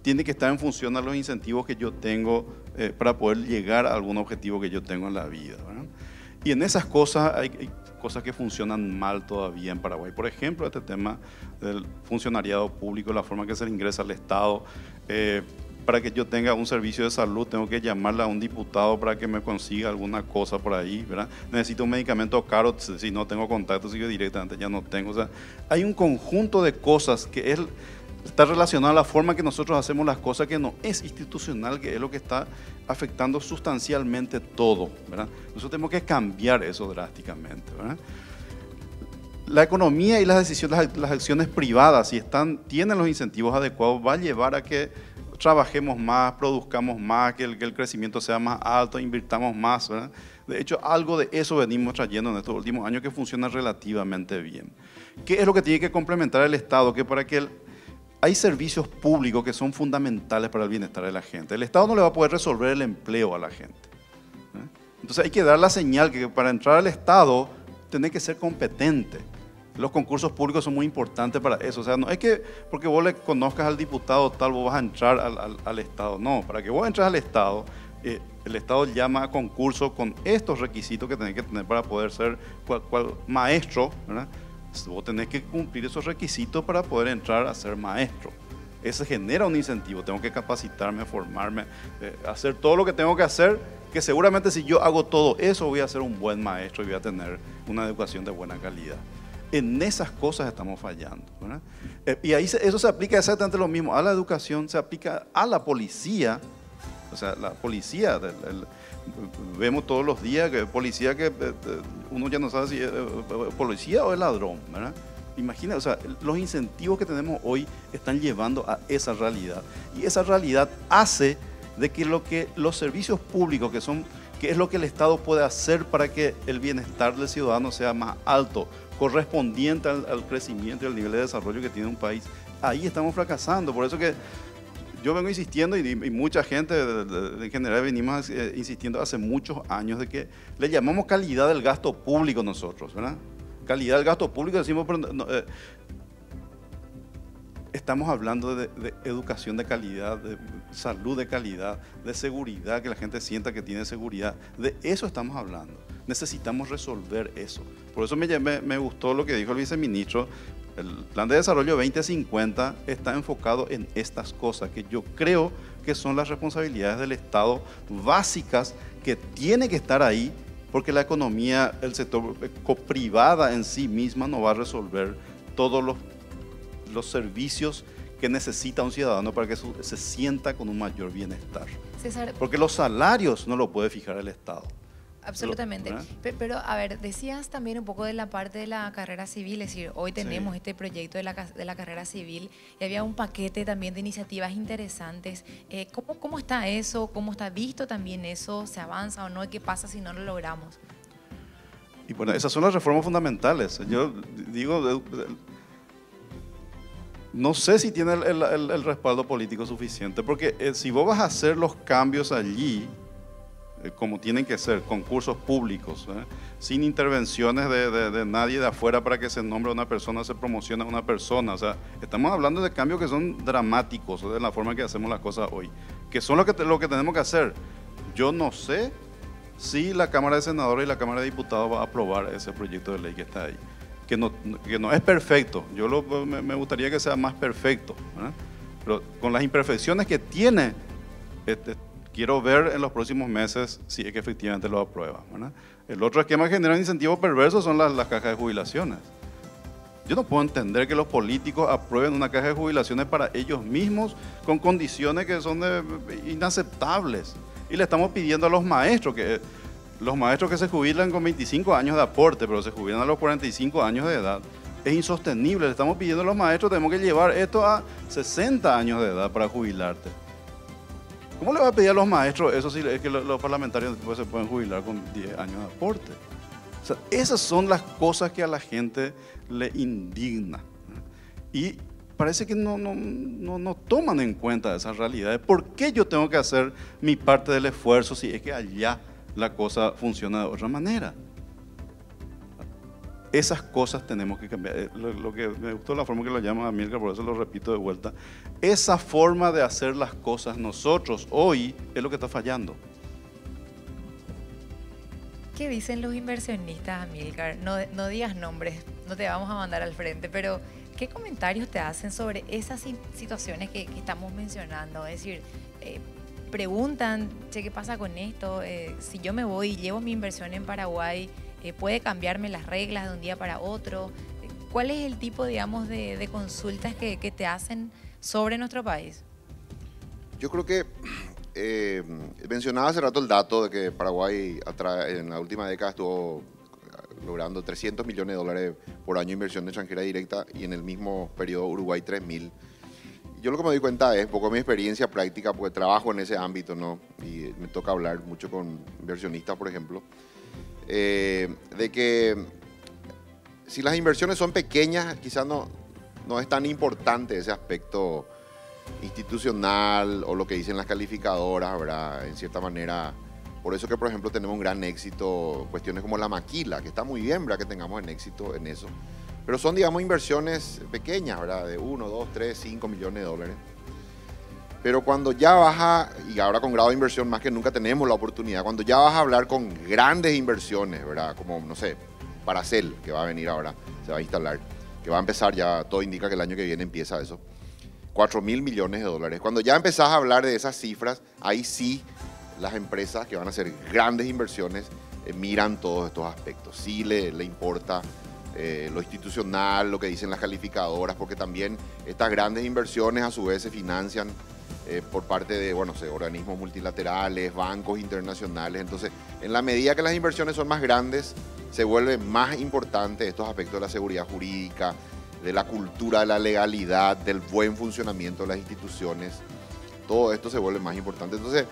tiene que estar en función a los incentivos que yo tengo para poder llegar a algún objetivo que yo tengo en la vida, ¿verdad? Y en esas cosas hay cosas que funcionan mal todavía en Paraguay. Por ejemplo, este tema del funcionariado público, la forma que se le ingresa al Estado. Para que yo tenga un servicio de salud, tengo que llamarle a un diputado para que me consiga alguna cosa por ahí, ¿verdad? Necesito un medicamento caro, si no tengo contacto, si yo directamente ya no tengo. O sea, hay un conjunto de cosas que está relacionado a la forma que nosotros hacemos las cosas, que no es institucional, que es lo que está afectando sustancialmente todo, ¿verdad? Nosotros tenemos que cambiar eso drásticamente, ¿verdad? La economía y las decisiones, las acciones privadas, si tienen los incentivos adecuados, va a llevar a que trabajemos más, produzcamos más, que el crecimiento sea más alto, invirtamos más, ¿verdad? De hecho, algo de eso venimos trayendo en estos últimos años que funciona relativamente bien. ¿Qué es lo que tiene que complementar el Estado? Que para que hay servicios públicos que son fundamentales para el bienestar de la gente. El Estado no le va a poder resolver el empleo a la gente, ¿eh? Entonces hay que dar la señal que para entrar al Estado tenés que ser competente. Los concursos públicos son muy importantes para eso. O sea, no es que porque vos le conozcas al diputado tal, vos vas a entrar al Estado. No, para que vos entres al Estado, el Estado llama a concurso con estos requisitos que tenés que tener para poder ser cual maestro, ¿verdad? Vos tenés que cumplir esos requisitos para poder entrar a ser maestro. Eso genera un incentivo. Tengo que capacitarme, formarme, hacer todo lo que tengo que hacer, que seguramente si yo hago todo eso voy a ser un buen maestro y voy a tener una educación de buena calidad. En esas cosas estamos fallando, ¿verdad? Y ahí eso se aplica exactamente lo mismo a la educación, se aplica a la policía. O sea, la policía, vemos todos los días que policía que uno ya no sabe si es policía o es ladrón, ¿verdad? Imagina, o sea, los incentivos que tenemos hoy están llevando a esa realidad. Y esa realidad hace de que los servicios públicos, que es lo que el Estado puede hacer para que el bienestar del ciudadano sea más alto, correspondiente al crecimiento y al nivel de desarrollo que tiene un país, ahí estamos fracasando. Por eso que yo vengo insistiendo y mucha gente en general venimos insistiendo hace muchos años de que le llamamos calidad del gasto público nosotros, ¿verdad? Calidad del gasto público, decimos, pero estamos hablando de educación de calidad, de salud de calidad, de seguridad, que la gente sienta que tiene seguridad. De eso estamos hablando. Necesitamos resolver eso. Por eso me gustó lo que dijo el viceministro. El Plan de Desarrollo 2050 está enfocado en estas cosas que yo creo que son las responsabilidades del Estado básicas que tiene que estar ahí, porque la economía, el sector privada en sí misma no va a resolver todos los servicios que necesita un ciudadano para que se sienta con un mayor bienestar. César, porque los salarios no lo puede fijar el Estado. absolutamente. Pero, a ver, decías también un poco de la parte de la carrera civil, es decir, hoy tenemos este proyecto de la carrera civil y había un paquete también de iniciativas interesantes. ¿Cómo está eso? ¿Cómo está visto también eso? ¿Se avanza o no? ¿Y qué pasa si no lo logramos? Y bueno, esas son las reformas fundamentales. Yo digo, no sé si tiene el respaldo político suficiente, porque si vos vas a hacer los cambios allí, como tienen que ser, concursos públicos, sin intervenciones de nadie de afuera para que se nombre a una persona, se promocione a una persona. O sea, estamos hablando de cambios que son dramáticos de la forma que hacemos las cosas hoy, que son lo que tenemos que hacer. Yo no sé si la Cámara de Senadores y la Cámara de Diputados va a aprobar ese proyecto de ley que está ahí, que no es perfecto. Me gustaría que sea más perfecto, ¿verdad? Pero con las imperfecciones que tiene, quiero ver en los próximos meses si es que efectivamente lo aprueba, ¿verdad? El otro esquema que genera incentivos perversos son las cajas de jubilaciones. Yo no puedo entender que los políticos aprueben una caja de jubilaciones para ellos mismos con condiciones que son inaceptables. Y le estamos pidiendo a los maestros que se jubilan con 25 años de aporte, pero se jubilan a los 45 años de edad. Es insostenible. Le estamos pidiendo a los maestros, tenemos que llevar esto a 60 años de edad para jubilarte. ¿Cómo le va a pedir a los maestros eso si es que los parlamentarios después se pueden jubilar con 10 años de aporte? O sea, esas son las cosas que a la gente le indigna. Y parece que no toman en cuenta esas realidades. ¿Por qué yo tengo que hacer mi parte del esfuerzo si es que allá la cosa funciona de otra manera? Esas cosas tenemos que cambiar. Lo que me gustó la forma que lo llaman Amílcar, por eso lo repito de vuelta. Esa forma de hacer las cosas nosotros hoy es lo que está fallando. ¿Qué dicen los inversionistas, Amílcar? No digas nombres, no te vamos a mandar al frente, pero ¿qué comentarios te hacen sobre esas situaciones que estamos mencionando? Es decir, preguntan, che, ¿qué pasa con esto? Si yo me voy y llevo mi inversión en Paraguay, ¿puede cambiarme las reglas de un día para otro? ¿Cuál es el tipo, digamos, de consultas que te hacen sobre nuestro país? Yo creo que mencionaba hace rato el dato de que Paraguay en la última década estuvo logrando 300 millones de dólares por año de inversión extranjera directa y en el mismo periodo Uruguay 3.000. Yo lo que me doy cuenta es, un poco de mi experiencia práctica, porque trabajo en ese ámbito, ¿no? Y me toca hablar mucho con inversionistas, por ejemplo, de que si las inversiones son pequeñas, quizás no es tan importante ese aspecto institucional o lo que dicen las calificadoras, ¿verdad? En cierta manera, por eso que, por ejemplo, tenemos un gran éxito, cuestiones como la maquila, que está muy bien, ¿verdad? Que tengamos éxito en eso. Pero son, digamos, inversiones pequeñas, ¿verdad? De 1, 2, 3, 5 millones de dólares. Pero cuando ya vas y ahora con grado de inversión más que nunca tenemos la oportunidad, cuando ya vas a hablar con grandes inversiones, ¿verdad? Como, no sé, Paracel, que va a venir ahora, se va a instalar, que va a empezar ya, todo indica que el año que viene empieza eso, 4.000 millones de dólares. Cuando ya empezás a hablar de esas cifras, ahí sí las empresas que van a hacer grandes inversiones miran todos estos aspectos. Sí le importa lo institucional, lo que dicen las calificadoras, porque también estas grandes inversiones a su vez se financian por parte de, bueno, organismos multilaterales, bancos internacionales. Entonces, en la medida que las inversiones son más grandes, se vuelven más importantes estos aspectos de la seguridad jurídica, de la cultura de la legalidad, del buen funcionamiento de las instituciones. Todo esto se vuelve más importante. Entonces,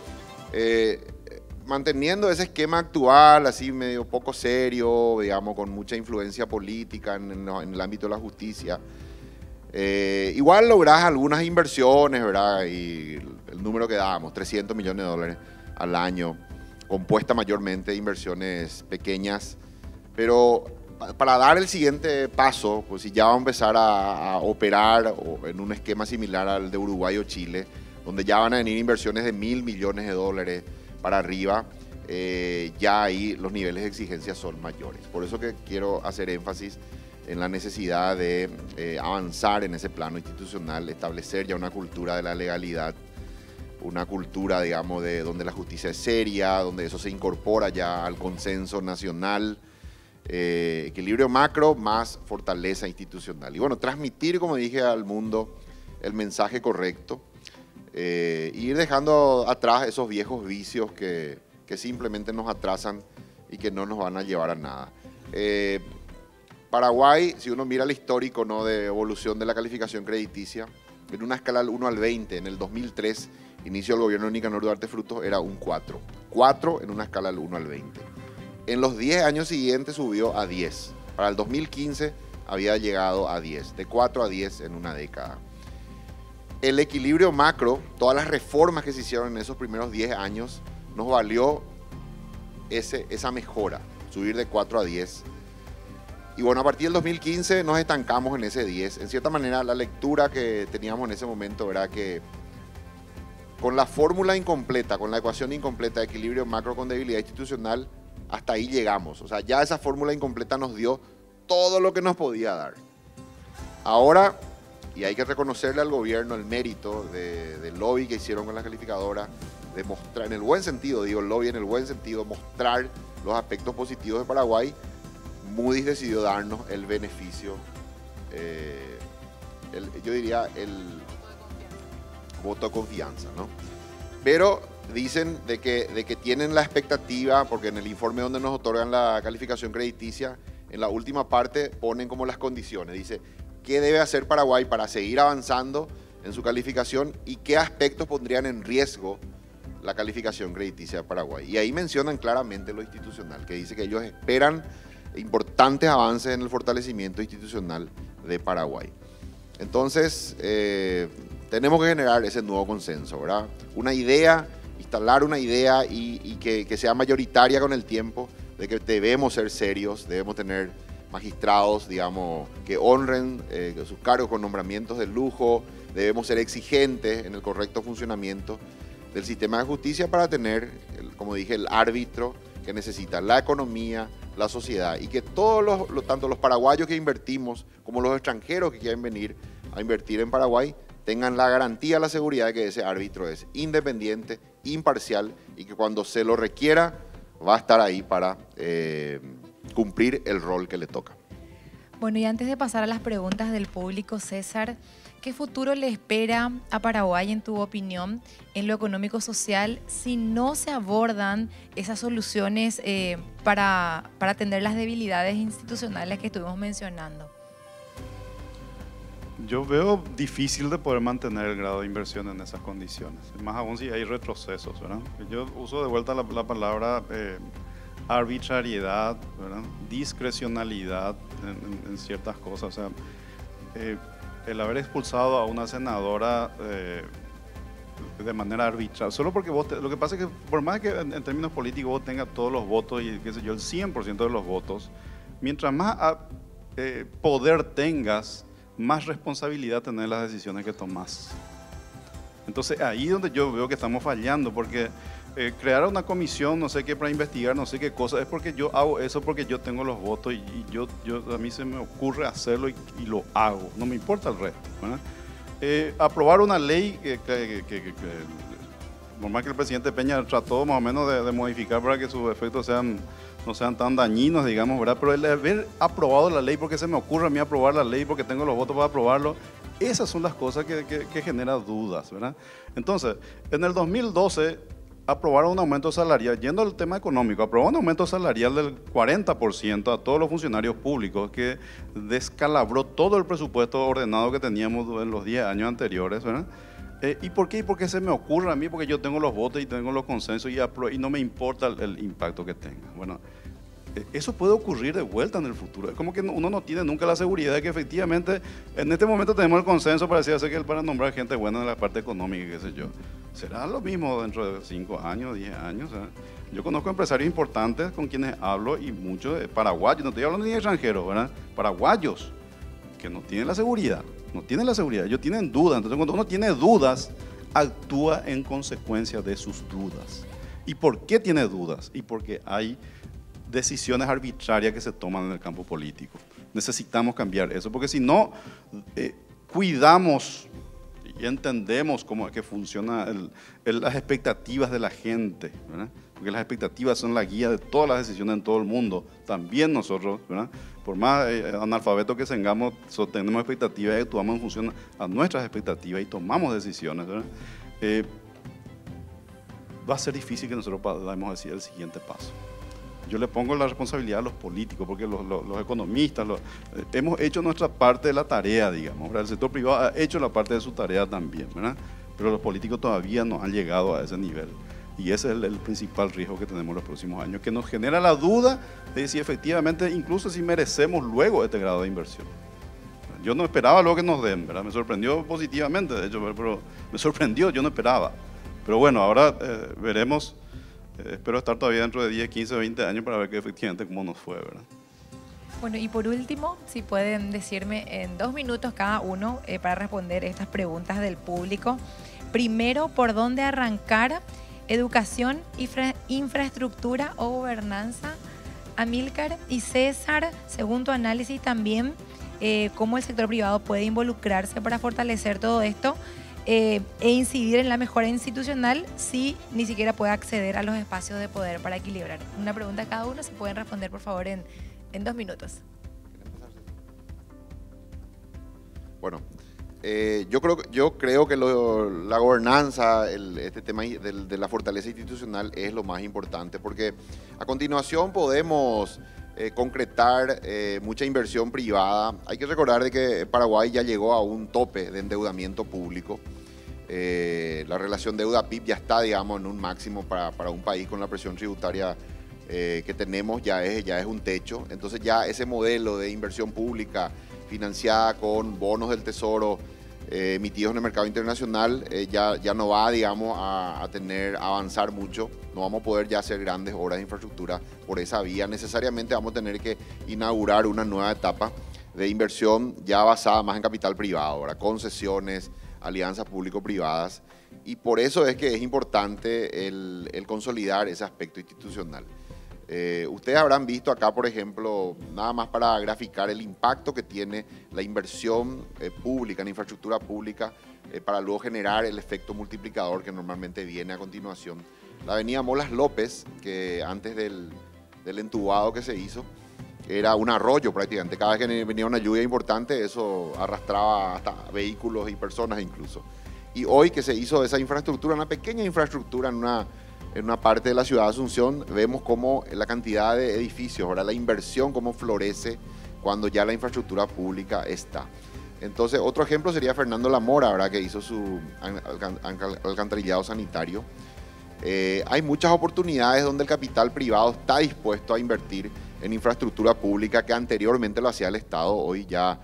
manteniendo ese esquema actual, así medio poco serio, digamos, con mucha influencia política en el ámbito de la justicia, igual lográs algunas inversiones, ¿verdad? Y el número que dábamos, 300 millones de dólares al año, compuesta mayormente de inversiones pequeñas, pero para dar el siguiente paso, pues si ya va a empezar a operar en un esquema similar al de Uruguay o Chile, donde ya van a venir inversiones de 1.000 millones de dólares para arriba, ya ahí los niveles de exigencia son mayores. Por eso que quiero hacer énfasis en la necesidad de avanzar en ese plano institucional, establecer ya una cultura de la legalidad, una cultura, digamos, de donde la justicia es seria, donde eso se incorpora ya al consenso nacional, equilibrio macro más fortaleza institucional. Y bueno, transmitir, como dije, al mundo el mensaje correcto, ir dejando atrás esos viejos vicios que simplemente nos atrasan y que no nos van a llevar a nada. Paraguay, si uno mira el histórico, ¿no?, de evolución de la calificación crediticia, en una escala del 1 al 20, en el 2003, inicio del gobierno de Nicanor Duarte Frutos, era un 4. 4 en una escala del 1 al 20. En los 10 años siguientes subió a 10. Para el 2015 había llegado a 10, de 4 a 10 en una década. El equilibrio macro, todas las reformas que se hicieron en esos primeros 10 años, nos valió esa mejora, subir de 4 a 10. Y bueno, a partir del 2015 nos estancamos en ese 10. En cierta manera, la lectura que teníamos en ese momento era que con la fórmula incompleta, con la ecuación incompleta de equilibrio macro con debilidad institucional, hasta ahí llegamos. O sea, ya esa fórmula incompleta nos dio todo lo que nos podía dar. Ahora, y hay que reconocerle al gobierno el mérito del lobby que hicieron con la calificadora, de mostrar, en el buen sentido, digo el lobby en el buen sentido, mostrar los aspectos positivos de Paraguay. Moody's decidió darnos el beneficio, yo diría el voto de confianza, ¿no? Pero dicen de que tienen la expectativa, porque en el informe donde nos otorgan la calificación crediticia, en la última parte ponen como las condiciones. Dice, ¿qué debe hacer Paraguay para seguir avanzando en su calificación y qué aspectos pondrían en riesgo la calificación crediticia de Paraguay? Y ahí mencionan claramente lo institucional, que dice que ellos esperan importantes avances en el fortalecimiento institucional de Paraguay. Entonces, tenemos que generar ese nuevo consenso, ¿verdad? Una idea, instalar una idea y que sea mayoritaria con el tiempo, de que debemos ser serios, debemos tener magistrados, digamos, que honren sus cargos con nombramientos de lujo, debemos ser exigentes en el correcto funcionamiento del sistema de justicia para tener, como dije, el árbitro que necesita la economía, la sociedad, y que todos tanto los paraguayos que invertimos como los extranjeros que quieren venir a invertir en Paraguay tengan la garantía, la seguridad de que ese árbitro es independiente, imparcial y que cuando se lo requiera va a estar ahí para cumplir el rol que le toca. Bueno, y antes de pasar a las preguntas del público, César, ¿qué futuro le espera a Paraguay, en tu opinión, en lo económico-social, si no se abordan esas soluciones para atender las debilidades institucionales que estuvimos mencionando? Yo veo difícil de poder mantener el grado de inversión en esas condiciones, más aún si hay retrocesos, ¿verdad? Yo uso de vuelta la palabra arbitrariedad, ¿verdad? Discrecionalidad en ciertas cosas. O sea, el haber expulsado a una senadora de manera arbitraria, solo porque vos, lo que pasa es que por más que en términos políticos vos tengas todos los votos y qué sé yo, el 100% de los votos, mientras más poder tengas, más responsabilidad tenés las decisiones que tomás. Entonces ahí es donde yo veo que estamos fallando, porque crear una comisión, no sé qué, para investigar no sé qué cosa, es porque yo hago eso porque yo tengo los votos y a mí se me ocurre hacerlo y lo hago, no me importa el resto, ¿verdad? Aprobar una ley por más que el presidente Peña trató más o menos de modificar para que sus efectos no sean tan dañinos, digamos, ¿verdad? Pero el haber aprobado la ley porque se me ocurre a mí aprobar la ley, porque tengo los votos para aprobarlo, esas son las cosas que generan dudas, ¿verdad? Entonces, en el 2012 aprobaron un aumento salarial, yendo al tema económico, aprobaron un aumento salarial del 40% a todos los funcionarios públicos, que descalabró todo el presupuesto ordenado que teníamos en los 10 años anteriores, ¿verdad? ¿Y por qué? Porque se me ocurre a mí, porque yo tengo los votos y tengo los consensos y no me importa el impacto que tenga. Bueno, eso puede ocurrir de vuelta en el futuro. Es como que uno no tiene nunca la seguridad de que efectivamente en este momento tenemos el consenso para nombrar gente buena en la parte económica, qué sé yo. ¿Será lo mismo dentro de 5 años, 10 años? Yo conozco empresarios importantes con quienes hablo y muchos paraguayos, no estoy hablando ni de extranjeros, ¿verdad? Paraguayos que no tienen la seguridad. No tienen la seguridad, ellos tienen dudas. Entonces, cuando uno tiene dudas, actúa en consecuencia de sus dudas. ¿Y por qué tiene dudas? Y porque hay decisiones arbitrarias que se toman en el campo político. Necesitamos cambiar eso, porque si no cuidamos y entendemos cómo es que funcionan las expectativas de la gente, ¿verdad? Porque las expectativas son la guía de todas las decisiones en todo el mundo. También nosotros, ¿verdad? Por más analfabetos que tengamos, tenemos expectativas y actuamos en función a nuestras expectativas y tomamos decisiones, ¿verdad? Va a ser difícil que nosotros podamos decir el siguiente paso. Yo le pongo la responsabilidad a los políticos, porque los economistas hemos hecho nuestra parte de la tarea, digamos, ¿verdad? El sector privado ha hecho la parte de su tarea también, ¿verdad? Pero los políticos todavía no han llegado a ese nivel. Y ese es el principal riesgo que tenemos en los próximos años, que nos genera la duda de si efectivamente, incluso si merecemos luego este grado de inversión. Yo no esperaba lo que nos den, ¿verdad? Me sorprendió positivamente, de hecho, pero me sorprendió, yo no esperaba. Pero bueno, ahora veremos Espero estar todavía dentro de 10, 15, 20 años para ver que efectivamente cómo nos fue, ¿verdad? Bueno, y por último, si pueden decirme en 2 minutos cada uno para responder estas preguntas del público. Primero, ¿por dónde arrancar? ¿Educación, infraestructura o gobernanza? Amílcar y César, según tu análisis también, cómo el sector privado puede involucrarse para fortalecer todo esto e incidir en la mejora institucional si ni siquiera puede acceder a los espacios de poder para equilibrar. Una pregunta a cada uno, si pueden responder por favor en 2 minutos. Bueno, yo creo que la gobernanza, este tema de la fortaleza institucional es lo más importante, porque a continuación podemos concretar mucha inversión privada. Hay que recordar de que Paraguay ya llegó a un tope de endeudamiento público. La relación deuda-PIB ya está, digamos, en un máximo para un país con la presión tributaria que tenemos, ya es un techo. Entonces ya ese modelo de inversión pública financiada con bonos del Tesoro emitidos en el mercado internacional ya no va, digamos, a avanzar mucho. No vamos a poder ya hacer grandes obras de infraestructura por esa vía. Necesariamente vamos a tener que inaugurar una nueva etapa de inversión ya basada más en capital privado, ahora concesiones, alianzas público-privadas, y por eso es que es importante el consolidar ese aspecto institucional. Ustedes habrán visto acá, por ejemplo, nada más para graficar el impacto que tiene la inversión pública en infraestructura pública para luego generar el efecto multiplicador que normalmente viene a continuación. La avenida Molas López, que antes del entubado que se hizo, era un arroyo prácticamente. Cada vez que venía una lluvia importante, eso arrastraba hasta vehículos y personas incluso. Y hoy que se hizo esa infraestructura, una pequeña infraestructura en una parte de la ciudad de Asunción, vemos cómo la cantidad de edificios, ahora la inversión, cómo florece cuando ya la infraestructura pública está. Entonces, otro ejemplo sería Fernando Lamora, ¿verdad?, que hizo su alcantarillado sanitario. Hay muchas oportunidades donde el capital privado está dispuesto a invertir en infraestructura pública que anteriormente lo hacía el Estado. Hoy ya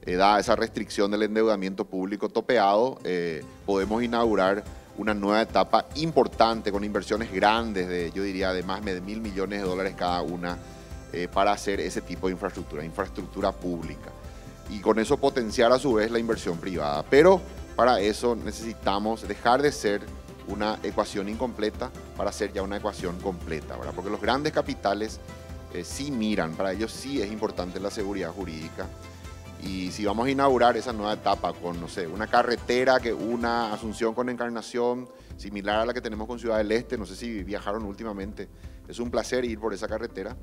da esa restricción del endeudamiento público topeado. Podemos inaugurar una nueva etapa importante con inversiones grandes, yo diría de más de $1.000 millones cada una, para hacer ese tipo de infraestructura pública. Y con eso potenciar a su vez la inversión privada. Pero para eso necesitamos dejar de ser una ecuación incompleta para ser ya una ecuación completa, ¿verdad? Porque los grandes capitales sí miran, para ellos sí es importante la seguridad jurídica. Y si vamos a inaugurar esa nueva etapa con, no sé, una carretera que una Asunción con Encarnación, similar a la que tenemos con Ciudad del Este, no sé si viajaron últimamente, es un placer ir por esa carretera,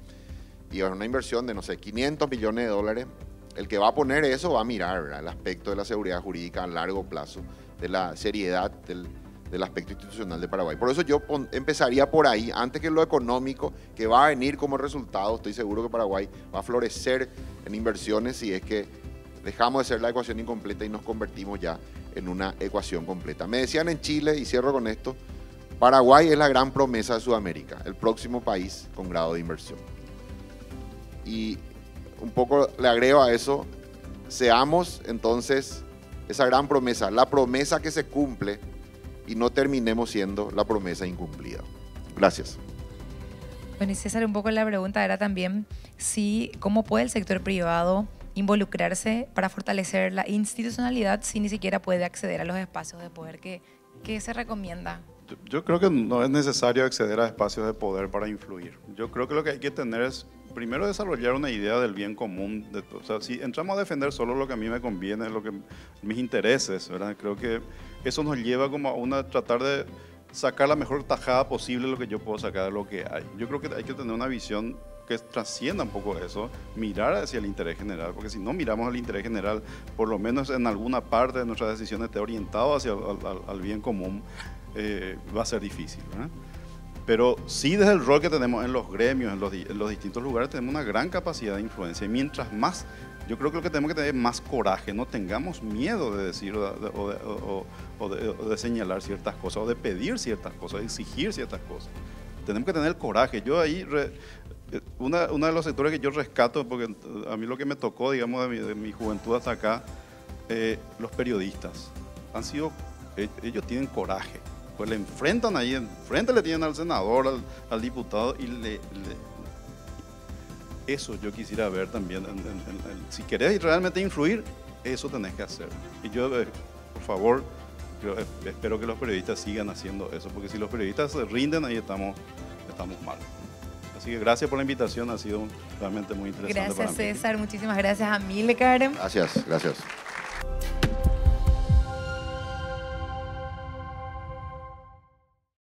y es una inversión de, no sé, $500 millones, el que va a poner eso va a mirar, ¿verdad?, el aspecto de la seguridad jurídica a largo plazo, de la seriedad del aspecto institucional de Paraguay. Por eso yo empezaría por ahí, antes que lo económico, que va a venir como resultado. Estoy seguro que Paraguay va a florecer en inversiones si es que dejamos de ser la ecuación incompleta y nos convertimos ya en una ecuación completa. Me decían en Chile, y cierro con esto, Paraguay es la gran promesa de Sudamérica, el próximo país con grado de inversión. Y un poco le agrego a eso, seamos entonces esa gran promesa, la promesa que se cumple, y no terminemos siendo la promesa incumplida. Gracias. Bueno, y César, un poco la pregunta era también cómo puede el sector privado involucrarse para fortalecer la institucionalidad si ni siquiera puede acceder a los espacios de poder. ¿Qué se recomienda? Yo creo que no es necesario acceder a espacios de poder para influir. Yo creo que lo que hay que tener es, primero, desarrollar una idea del bien común. O sea, si entramos a defender solo lo que a mí me conviene, mis intereses, ¿verdad?, creo que eso nos lleva como a tratar de sacar la mejor tajada posible de lo que yo puedo sacar de lo que hay. Yo creo que hay que tener una visión que trascienda un poco eso, mirar hacia el interés general, porque si no miramos al interés general, por lo menos en alguna parte de nuestras decisiones esté orientado hacia al bien común, va a ser difícil, ¿verdad? Pero sí, desde el rol que tenemos en los gremios, en los distintos lugares, tenemos una gran capacidad de influencia. Y mientras más, yo creo que lo que tenemos que tener es más coraje, no tengamos miedo de decir o de señalar ciertas cosas, o de pedir ciertas cosas, de exigir ciertas cosas. Tenemos que tener coraje. Yo ahí, uno de los sectores que yo rescato, porque a mí lo que me tocó, digamos, de mi juventud hasta acá, los periodistas, ellos tienen coraje después le enfrentan ahí, enfrente le tienen al senador, al diputado y eso yo quisiera ver también. Si querés realmente influir, eso tenés que hacer. Y yo, por favor, yo espero que los periodistas sigan haciendo eso, porque si los periodistas se rinden, ahí estamos mal. Así que gracias por la invitación, ha sido realmente muy interesante. Gracias, para mí. César. Muchísimas gracias, Amílcar. Gracias, gracias.